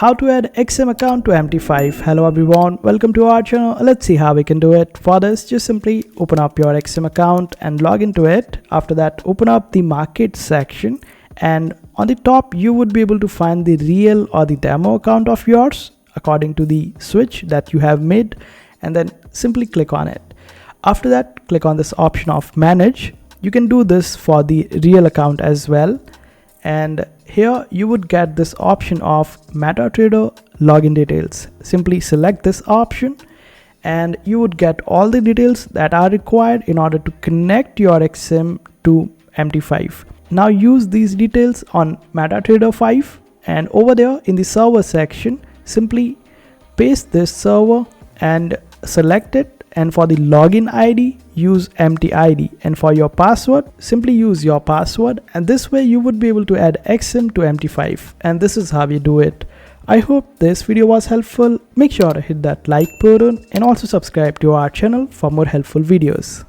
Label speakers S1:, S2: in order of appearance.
S1: How to add XM account to MT5. Hello everyone, welcome to our channel. Let's see how we can do it. For this, just simply open up your XM account and log into it. After that, open up the market section, and on the top you would be able to find the real or the demo account of yours according to the switch that you have made, and then simply click on it. After that, click on this option of manage. You can do this for the real account as well, and here you would get this option of MetaTrader login details. Simply select this option and you would get all the details that are required in order to connect your XM to MT5. Now use these details on MetaTrader 5, and over there in the server section, simply paste this server and select it. And for the login ID, use MT-ID, and for your password, simply use your password, and this way you would be able to add XM to MT5, and this is how you do it. I hope this video was helpful. Make sure to hit that like button and also subscribe to our channel for more helpful videos.